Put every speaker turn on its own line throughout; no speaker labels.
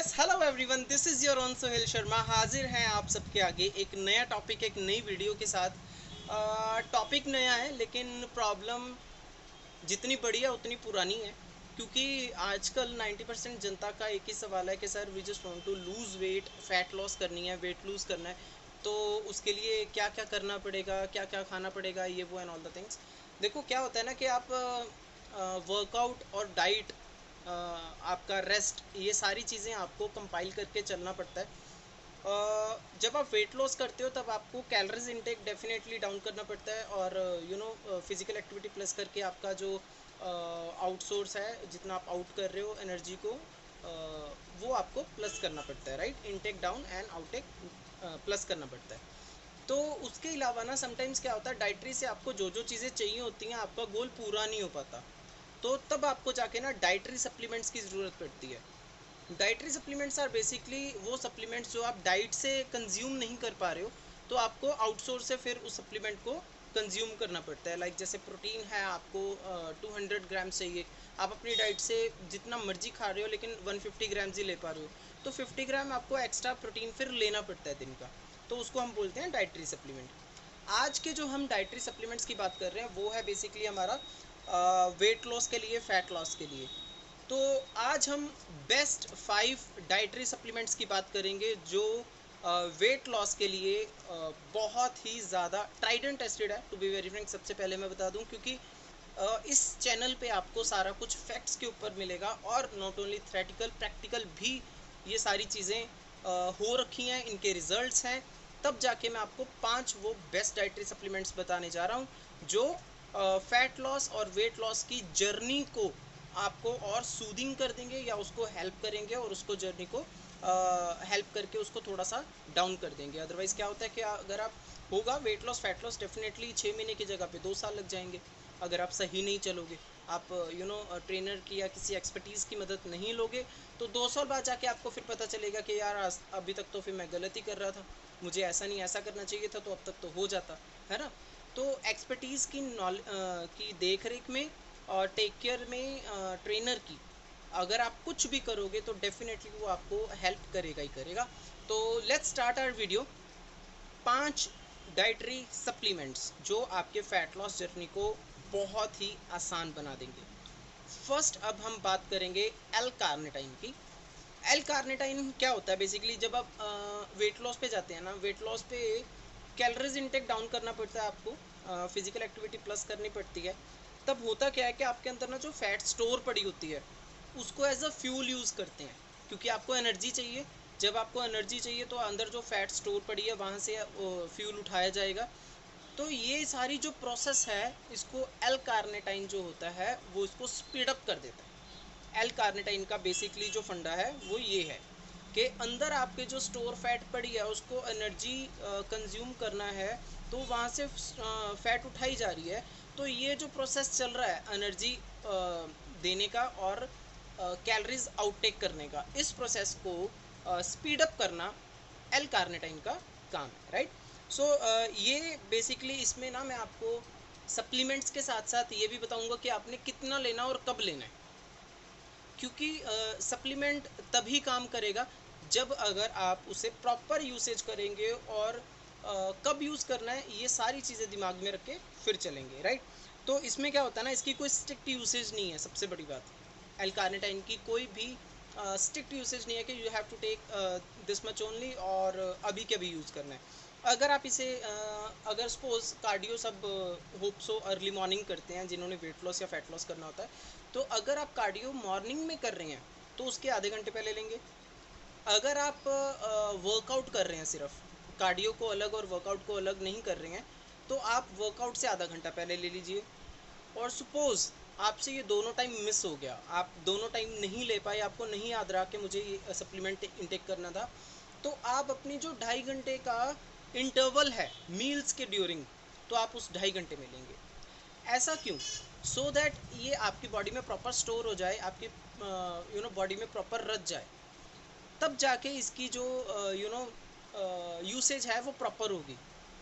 Yes hello everyone, this is your own Sohail Sharma. हाजिर हैं आप सबके आगे एक नया टॉपिक, एक नई वीडियो के साथ। टॉपिक नया है लेकिन प्रॉब्लम जितनी बड़ी है उतनी पुरानी है, क्योंकि आजकल 90% जनता का एक ही सवाल है कि sir we just want to lose weight, fat loss करनी है, वेट लूज़ करना है, तो उसके लिए क्या क्या करना पड़ेगा, क्या क्या खाना पड़ेगा, ये वो एंड ऑल द थिंग्स। देखो क्या होता है ना कि आप वर्कआउट और डाइट, आपका रेस्ट, ये सारी चीज़ें आपको कंपाइल करके चलना पड़ता है। जब आप वेट लॉस करते हो तब आपको कैलोरीज इनटेक डेफिनेटली डाउन करना पड़ता है, और फिजिकल एक्टिविटी प्लस करके आपका जो आउटसोर्स है, जितना आप आउट कर रहे हो एनर्जी को, वो आपको प्लस करना पड़ता है, right. Intake down and outtake plus करना पड़ता है। तो उसके अलावा ना समटाइम्स क्या होता है, डाइटरी से आपको जो जो चीज़ें चाहिए होती हैं आपका गोल पूरा नहीं हो पाता, तो तब आपको जाके ना डाइटरी सप्लीमेंट्स की ज़रूरत पड़ती है। डाइटरी सप्लीमेंट्स आर बेसिकली वो सप्लीमेंट्स जो आप डाइट से कंज्यूम नहीं कर पा रहे हो, तो आपको आउटसोर्स से फिर उस सप्लीमेंट को कंज्यूम करना पड़ता है। लाइक जैसे प्रोटीन है, आपको 200 ग्राम चाहिए, आप अपनी डाइट से जितना मर्जी खा रहे हो लेकिन 150 ग्राम्स ही ले पा रहे हो, तो 50 ग्राम आपको एक्स्ट्रा प्रोटीन फिर लेना पड़ता है दिन का, तो उसको हम बोलते हैं डाइटरी सप्लीमेंट। आज के जो हम डाइटरी सप्लीमेंट्स की बात कर रहे हैं वो है बेसिकली हमारा वेट लॉस के लिए, फैट लॉस के लिए। तो आज हम बेस्ट 5 डाइटरी सप्लीमेंट्स की बात करेंगे जो वेट लॉस के लिए बहुत ही ज़्यादा ट्राइड एंड टेस्टेड है। टू बी वेरी फ्रैंक, सबसे पहले मैं बता दूं, क्योंकि इस चैनल पे आपको सारा कुछ फैक्ट्स के ऊपर मिलेगा, और नॉट ओनली थ्योरेटिकल, प्रैक्टिकल भी ये सारी चीज़ें हो रखी हैं, इनके रिजल्ट्स हैं। तब जाके मैं आपको 5 वो बेस्ट डाइटरी सप्लीमेंट्स बताने जा रहा हूँ जो फैट लॉस और वेट लॉस की जर्नी को आपको और सूदिंग कर देंगे, या उसको हेल्प करेंगे और उसको जर्नी को हेल्प करके उसको थोड़ा सा डाउन कर देंगे। अदरवाइज़ क्या होता है कि अगर आप होगा weight loss, fat loss, definitely 6 महीने की जगह पे 2 साल लग जाएंगे अगर आप सही नहीं चलोगे। आप ट्रेनर की या किसी एक्सपर्टीज़ की मदद नहीं लोगे, तो 2 साल बाद जाके आपको फिर पता चलेगा कि यार अभी तक तो फिर मैं गलती कर रहा था, मुझे ऐसा नहीं ऐसा करना चाहिए था, तो अब तक तो हो जाता है ना। तो एक्सपर्टीज़ की की देख रेख में और टेक केयर में, ट्रेनर की, अगर आप कुछ भी करोगे तो डेफिनेटली वो आपको हेल्प करेगा ही करेगा। तो let's start our video. 5 dietary supplements जो आपके फैट लॉस जर्नी को बहुत ही आसान बना देंगे। फर्स्ट अब हम बात करेंगे एल कार्निटाइन की। एल कार्निटाइन क्या होता है बेसिकली, जब आप वेट लॉस पे जाते हैं ना, वेट लॉस पे कैलोरीज इंटेक डाउन करना पड़ता है आपको, फिजिकल एक्टिविटी प्लस करनी पड़ती है। तब होता क्या है कि आपके अंदर ना जो फैट स्टोर पड़ी होती है उसको एज अ फ्यूल यूज़ करते हैं, क्योंकि आपको एनर्जी चाहिए। जब आपको एनर्जी चाहिए तो अंदर जो फैट स्टोर पड़ी है वहाँ से फ्यूल उठाया जाएगा। तो ये सारी जो प्रोसेस है, इसको एल कार्निटाइन जो होता है वो इसको स्पीड अप कर देता है। एल कार्निटाइन का बेसिकली जो फंडा है वो ये है कि अंदर आपके जो स्टोर फैट पड़ी है उसको एनर्जी कंज्यूम करना है, तो वहाँ से फैट उठाई जा रही है। तो ये जो प्रोसेस चल रहा है एनर्जी देने का और कैलोरीज आउटटेक करने का, इस प्रोसेस को स्पीड अप करना एल कार्निटाइन का काम है, राइट। सो ये बेसिकली इसमें ना मैं आपको सप्लीमेंट्स के साथ साथ ये भी बताऊंगा कि आपने कितना लेना और कब लेना है, क्योंकि सप्लीमेंट तभी काम करेगा जब अगर आप उसे प्रॉपर यूसेज करेंगे, और कब यूज़ करना है ये सारी चीज़ें दिमाग में रख के फिर चलेंगे, राइट। तो इसमें क्या होता है ना, इसकी कोई स्ट्रिक्ट यूसेज नहीं है, सबसे बड़ी बात। एल कार्निटाइन की कोई भी स्ट्रिक्ट यूसेज नहीं है कि you have to take this much only और अभी के अभी यूज़ करना है। अगर आप इसे अगर सपोज कार्डियो सब होप सो अर्ली मॉर्निंग करते हैं जिन्होंने वेट लॉस या फैट लॉस करना होता है, तो अगर आप कार्डियो मॉर्निंग में कर रहे हैं तो उसके आधे घंटे पहले लेंगे। अगर आप वर्कआउट कर रहे हैं, सिर्फ कार्डियो को अलग और वर्कआउट को अलग नहीं कर रहे हैं, तो आप वर्कआउट से आधा घंटा पहले ले लीजिए। और सपोज आपसे ये दोनों टाइम मिस हो गया, आप दोनों टाइम नहीं ले पाए, आपको नहीं याद रहा कि मुझे ये सप्लीमेंट इनटेक करना था, तो आप अपनी जो 2.5 घंटे का इंटरवल है मील्स के ड्यूरिंग, तो आप उस 2.5 घंटे में लेंगे। ऐसा क्यों? सो दैट ये आपकी बॉडी में प्रॉपर स्टोर हो जाए, आपकी बॉडी में प्रॉपर रच जाए, तब जाके इसकी जो यूसेज है वो प्रॉपर होगी।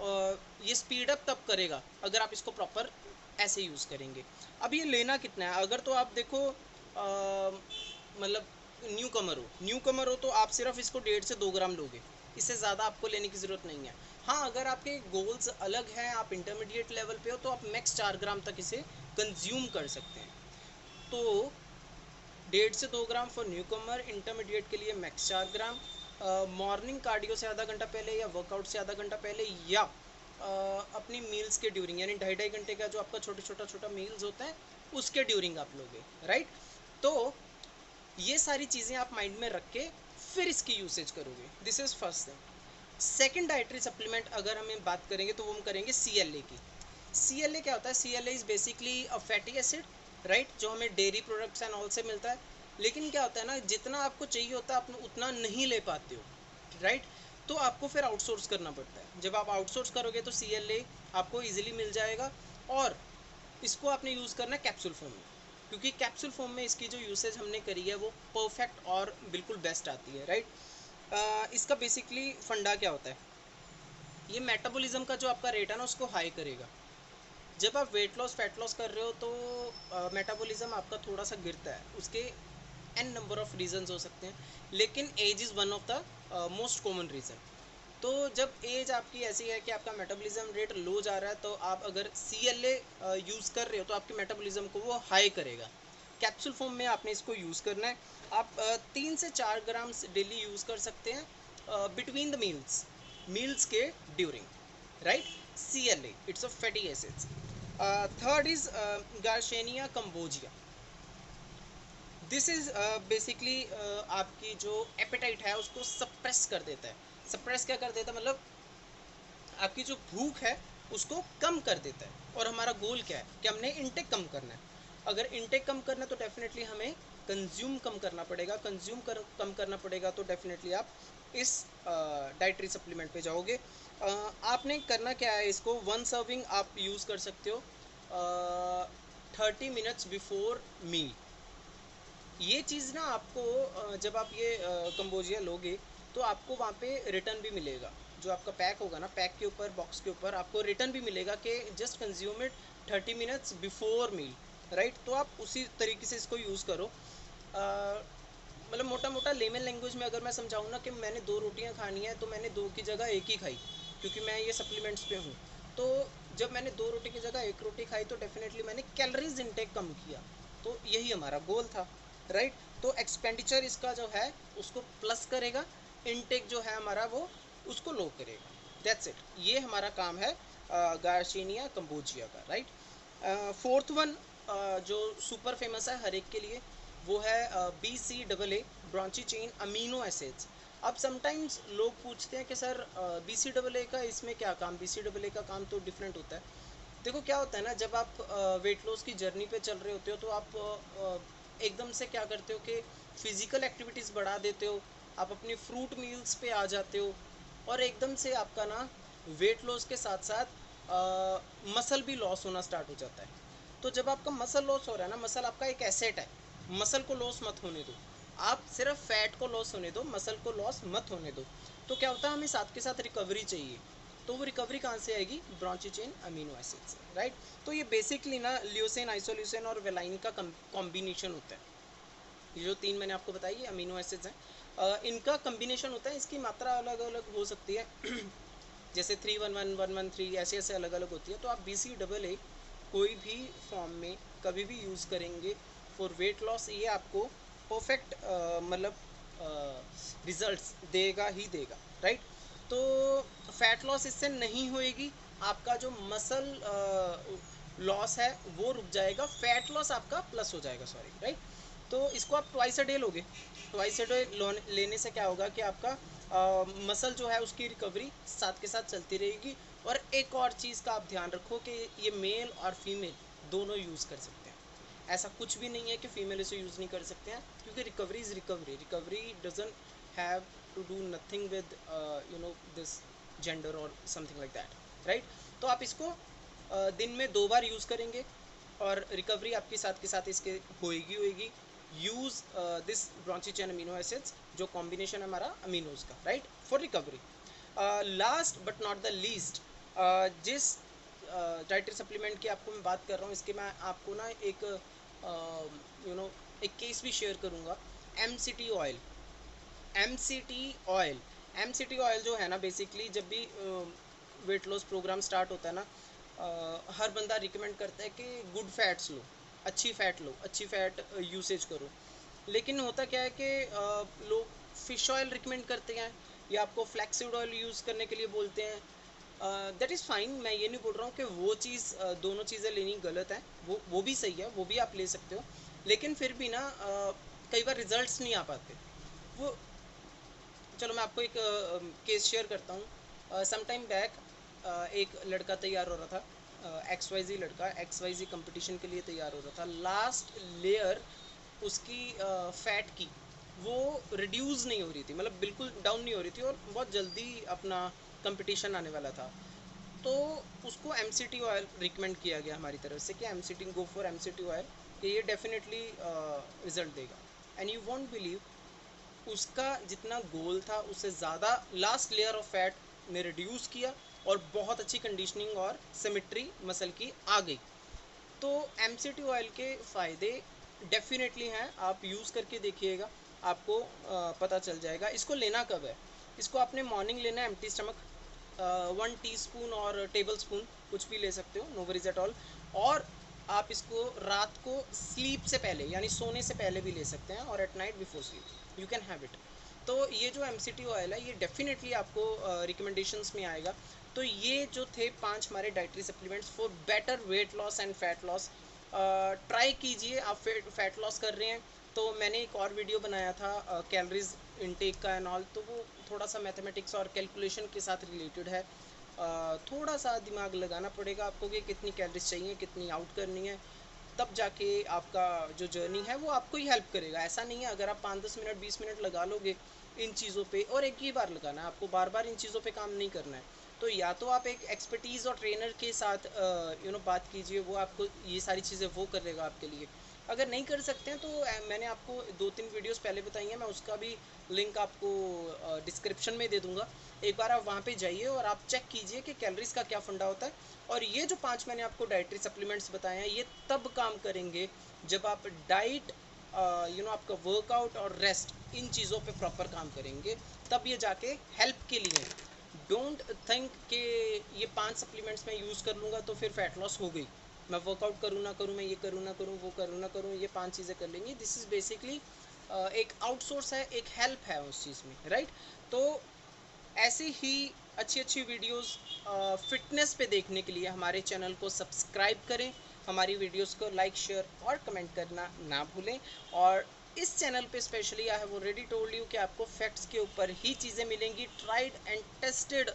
और ये स्पीड अप तब करेगा अगर आप इसको प्रॉपर ऐसे यूज़ करेंगे। अब ये लेना कितना है, अगर तो आप देखो मतलब न्यू कमर हो तो आप सिर्फ इसको 1.5 से 2 ग्राम लोगे, इससे ज़्यादा आपको लेने की ज़रूरत नहीं है। हाँ, अगर आपके गोल्स अलग हैं, आप इंटरमीडिएट लेवल पे हो, तो आप मैक्स 4 ग्राम तक इसे कंज्यूम कर सकते हैं। तो 1.5 से 2 gram for new Qamar, intermediate के लिए मैक्स 4 ग्राम। मॉर्निंग कार्डियो से आधा घंटा पहले या वर्कआउट से आधा घंटा पहले, या अपनी मील्स के ड्यूरिंग, यानी 2.5 घंटे का जो आपका छोटा मील्स होता है उसके ड्यूरिंग आप लोगे, राइट। तो ये सारी चीज़ें आप माइंड में रख के फिर इसकी यूसेज करोगे। This is first thing. Second dietary supplement अगर हम बात करेंगे तो वो हम करेंगे CLA की। CLA क्या होता है? CLA is basically a fatty acid, right, जो हमें डेयरी प्रोडक्ट्स एंड ऑल से मिलता है। लेकिन क्या होता है ना, जितना आपको चाहिए होता है आप उतना नहीं ले पाते हो, राइट। तो आपको फिर आउटसोर्स करना पड़ता है। जब आप आउटसोर्स करोगे तो CLA आपको ईजिली मिल जाएगा, और इसको आपने यूज़ करना है कैप्सूल फॉर्म में, क्योंकि कैप्सूल फॉर्म में इसकी जो यूसेज हमने करी है वो परफेक्ट और बिल्कुल बेस्ट आती है, राइट। इसका बेसिकली फंडा क्या होता है? ये मेटाबॉलिज्म का जो आपका रेट है ना उसको हाई करेगा। जब आप वेट लॉस फैट लॉस कर रहे हो तो मेटाबॉलिज्म आपका थोड़ा सा गिरता है, उसके एन नंबर ऑफ रीजंस हो सकते हैं, लेकिन age is one of the most common reason. तो जब एज आपकी ऐसी है कि आपका मेटाबॉलिज्म रेट लो जा रहा है, तो आप अगर CLA यूज़ कर रहे हो तो आपके मेटाबॉलिज्म को वो हाई करेगा। कैप्सूल फॉर्म में आपने इसको यूज़ करना है। आप 3 से 4 ग्राम डेली यूज़ कर सकते हैं बिटवीन द मील्स के during, right. CLA it's a fatty acids. Third is Garcinia cambogia. This is basically आपकी जो एपेटाइट है उसको सप्रेस कर देता है। सप्रेस क्या कर देता है? मतलब आपकी जो भूख है उसको कम कर देता है। और हमारा गोल क्या है कि हमने इनटेक कम करना है। अगर इनटेक कम करना है तो डेफिनेटली हमें कंज्यूम कम करना पड़ेगा। कम करना पड़ेगा तो डेफिनेटली आप इस डाइटरी सप्लीमेंट पे जाओगे। आपने करना क्या है, इसको 1 सर्विंग आप यूज़ कर सकते हो 30 मिनट्स बिफोर मील। ये चीज़ ना आपको जब आप ये कंबोजिया लोगे तो आपको वहाँ पे रिटर्न भी मिलेगा। जो आपका पैक होगा ना, पैक के ऊपर, बॉक्स के ऊपर आपको रिटर्न भी मिलेगा कि just consume it 30 minutes before meal, right. तो आप उसी तरीके से इसको यूज़ करो। मतलब मोटा मोटा लेमन लैंग्वेज में अगर मैं समझाऊँ ना कि मैंने 2 रोटियाँ खानी है तो मैंने 2 की जगह 1 ही खाई, क्योंकि मैं ये सप्लीमेंट्स पे हूँ। तो जब मैंने 2 रोटी की जगह 1 रोटी खाई तो डेफिनेटली मैंने कैलोरीज इनटेक कम किया। तो यही हमारा गोल था, राइट। तो एक्सपेंडिचर इसका जो है उसको प्लस करेगा, इनटेक जो है हमारा वो उसको लो करेगा। दैट्स इट, ये हमारा काम है गार्शिनिया कंबोजिया का, राइट। फोर्थ वन जो सुपर फेमस है हर एक के लिए, वो है BCAA, ब्रांची चेन अमीनो एसिड्स। अब समटाइम्स लोग पूछते हैं कि सर BCAA का इसमें क्या काम? BCAA का काम तो डिफरेंट होता है। देखो क्या होता है ना, जब आप वेट लॉस की जर्नी पे चल रहे होते हो तो आप एकदम से क्या करते हो कि फिजिकल एक्टिविटीज़ बढ़ा देते हो, आप अपनी फ्रूट मील्स पे आ जाते हो, और एकदम से आपका ना वेट लॉस के साथ साथ मसल भी लॉस होना स्टार्ट हो जाता है। तो जब आपका मसल लॉस हो रहा है ना, मसल आपका एक एसेट है, मसल को लॉस मत होने दो। आप सिर्फ फैट को लॉस होने दो, मसल को लॉस मत होने दो। तो क्या होता है, हमें साथ के साथ रिकवरी चाहिए। तो वो रिकवरी कहाँ से आएगी? ब्रांची चेन अमीनो एसिड से, राइट। तो ये बेसिकली ना ल्यूसिन, आइसोल्यूसिन और वेलाइन का कॉम्बिनेशन होता है। ये जो 3 मैंने आपको बताई ये अमीनो एसिड्स हैं, इनका कम्बिनेशन होता है। इसकी मात्रा अलग अलग हो सकती है जैसे 311, 113 ऐसे ऐसे अलग अलग होती है। तो आप BCAA कोई भी फॉर्म में कभी भी यूज़ करेंगे फॉर वेट लॉस, ये आपको परफेक्ट मतलब रिजल्ट्स देगा ही देगा, राइट। तो फैट लॉस इससे नहीं होएगी, आपका जो मसल लॉस है वो रुक जाएगा, फैट लॉस आपका प्लस हो जाएगा, सॉरी, राइट। तो इसको आप ट्वाइस अ डे लोगे। ट्वाइस अ डे लेने से क्या होगा कि आपका मसल जो है उसकी रिकवरी साथ के साथ चलती रहेगी। और एक और चीज़ का आप ध्यान रखो कि ये मेल और फीमेल दोनों यूज़ कर सकते हैं। ऐसा कुछ भी नहीं है कि फीमेल इसे यूज़ नहीं कर सकते हैं, क्योंकि recovery is recovery. Recovery doesn't have to do nothing with this gender और समथिंग लाइक दैट, राइट। तो आप इसको दिन में 2 बार यूज़ करेंगे और रिकवरी आपके साथ के साथ इसके होएगी। Use this branched chain amino acids, जो कॉम्बिनेशन है हमारा अमीनोज का, right, for recovery. Last but not the least, जिस डाइटरी सप्लीमेंट की आपको मैं बात कर रहा हूँ, इसके मैं आपको ना एक एक केस भी शेयर करूँगा। MCT oil. MCT ऑयल जो है ना, बेसिकली जब भी वेट लॉस प्रोग्राम स्टार्ट होता है ना, हर बंदा रिकमेंड करता है कि गुड फैट्स लो, अच्छी फ़ैट लो, अच्छी फ़ैट यूसेज करो। लेकिन होता क्या है कि लोग फ़िश ऑयल रिकमेंड करते हैं या आपको फ्लैक्सीड ऑयल यूज़ करने के लिए बोलते हैं। दैट इज़ फाइन, मैं ये नहीं बोल रहा हूँ कि वो चीज़ दोनों चीज़ें लेनी गलत है, वो भी सही है, वो भी आप ले सकते हो। लेकिन फिर भी ना कई बार रिजल्ट्स नहीं आ पाते वो। चलो मैं आपको एक केस शेयर करता हूँ। सम टाइम बैक एक लड़का तैयार हो रहा था, XYZ लड़का XYZ कंपटीशन के लिए तैयार हो रहा था। लास्ट लेयर उसकी फैट की वो रिड्यूस नहीं हो रही थी, मतलब बिल्कुल डाउन नहीं हो रही थी, और बहुत जल्दी अपना कंपटीशन आने वाला था। तो उसको MCT ऑयल रिकमेंड किया गया हमारी तरफ से कि गो फॉर MCT ऑयल, कि ये डेफिनेटली रिजल्ट देगा। एंड यू वॉन्ट बिलीव, उसका जितना गोल था उससे ज़्यादा लास्ट लेयर ऑफ फैट ने रिड्यूस किया, और बहुत अच्छी कंडीशनिंग और सिमेट्री मसल की आ गई। तो MCT ऑयल के फ़ायदे डेफिनेटली हैं, आप यूज़ करके देखिएगा, आपको पता चल जाएगा। इसको लेना कब है? इसको आपने मॉर्निंग लेना है, एम्प्टी स्टमक, 1 टीस्पून और टेबल स्पून कुछ भी ले सकते हो, नो वरीज एट ऑल। और आप इसको रात को स्लीप से पहले यानी सोने से पहले भी ले सकते हैं, और at night before sleep you can have it. तो ये जो MCT ऑयल है ये डेफिनेटली आपको रिकमेंडेशंस में आएगा। तो ये जो थे 5 हमारे dietary supplements for better weight loss and fat loss, try कीजिए। आप फैट लॉस कर रहे हैं तो मैंने एक और वीडियो बनाया था कैलोरीज इनटेक का एंड ऑल, तो वो थोड़ा सा मैथमेटिक्स और कैलकुलेशन के साथ रिलेटेड है। थोड़ा सा दिमाग लगाना पड़ेगा आपको कि कितनी कैलोरीज चाहिए, कितनी आउट करनी है, तब जाके आपका जो जर्नी है वो आपको ही हेल्प करेगा। ऐसा नहीं है अगर आप 5-10 मिनट 20 मिनट लगा लोगे इन चीज़ों पे, और एक ही बार लगाना है, आपको बार बार इन चीज़ों पे काम नहीं करना है। तो या तो आप एक एक्सपर्टीज़ और ट्रेनर के साथ बात कीजिए, वो आपको ये सारी चीज़ें वो करेगा आपके लिए। अगर नहीं कर सकते हैं तो मैंने आपको 2-3 वीडियोस पहले बताई हैं, मैं उसका भी लिंक आपको डिस्क्रिप्शन में दे दूंगा। एक बार आप वहाँ पे जाइए और आप चेक कीजिए कि कैलोरीज का क्या फंडा होता है। और ये जो 5 मैंने आपको डाइटरी सप्लीमेंट्स बताए हैं ये तब काम करेंगे जब आप डाइट आपका वर्कआउट और रेस्ट इन चीज़ों पे प्रॉपर काम करेंगे, तब ये जाके हेल्प के लिए। डोंट थिंक कि ये 5 सप्लीमेंट्स मैं यूज़ कर लूँगा तो फिर फैट लॉस हो गई, मैं वर्कआउट करूँ ना करूँ, मैं ये करूँ ना करूँ, वो करूँ ना करूँ, ये 5 चीज़ें कर लेंगी। दिस इज़ बेसिकली एक आउटसोर्स है, एक हेल्प है उस चीज़ में, राइट। तो ऐसी ही अच्छी अच्छी वीडियोस फिटनेस पे देखने के लिए हमारे चैनल को सब्सक्राइब करें, हमारी वीडियोस को लाइक शेयर और कमेंट करना ना भूलें। और इस चैनल पे specially I have already told you कि आपको फैक्ट्स के ऊपर ही चीज़ें मिलेंगी, tried and tested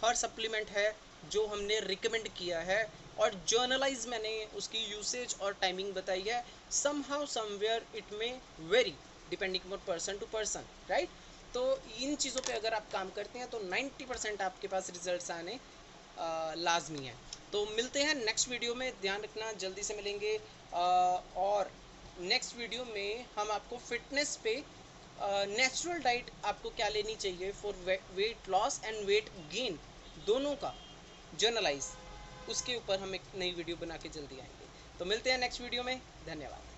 her supplement है जो हमने रिकमेंड किया है, और जर्नलाइज मैंने उसकी यूसेज और टाइमिंग बताई है। Somehow somewhere it may vary depending upon person to person, right. तो इन चीज़ों पे अगर आप काम करते हैं तो 90% आपके पास रिजल्ट्स आने लाजमी है। तो मिलते हैं नेक्स्ट वीडियो में, ध्यान रखना जल्दी से मिलेंगे। और नेक्स्ट वीडियो में हम आपको फिटनेस पे नेचुरल डाइट आपको क्या लेनी चाहिए for weight loss and weight gain दोनों का जर्नलाइज, उसके ऊपर हम एक नई वीडियो बना के जल्दी आएंगे। तो मिलते हैं नेक्स्ट वीडियो में, धन्यवाद।